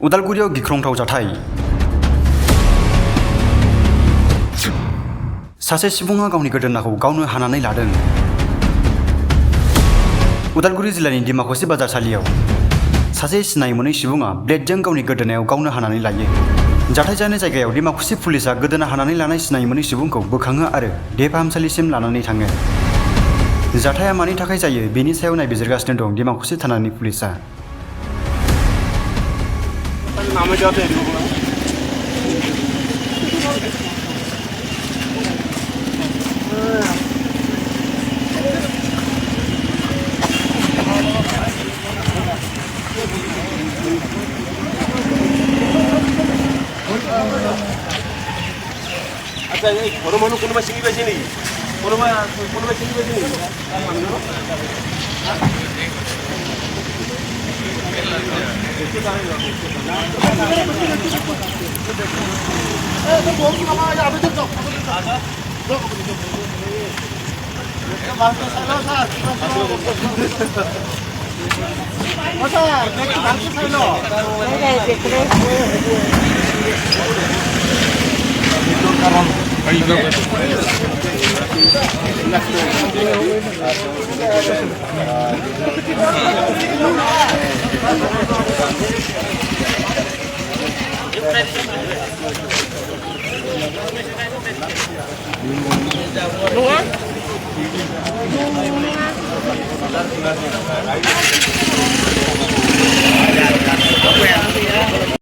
उदालगुरियाव गिख्रंथाव जाथाय सासे सुबुङा गावनि गोदोनाखौ गावनो हानानै लादों। उदालगुरि जिल्लानि डिमाकुसि बाजारसालियाव सासे सिनाय मोनै सुबुङा ब्लेडजों गावनि गोदोनायाव गावनो हानानै लायो। जाथाय जानाय जायगायाव डिमाकुसि पुलिसआ गोदोना हानानै लानाय सिनाय मोनै सुबुंखौ बोखाङो आरो देहा फाहामसालिसिम लानानै थाङो। जाथाया मानि थाखाय जायो बेनि सायाव नायबिजिरगासिनो दं डिमाकुसि थानानि पुलिसआ। আচ্ছা এই ঘর মানুষ কোনোবা চিনি পাইছে নেকি? কোনোবা চিনি পাইছে নেকি?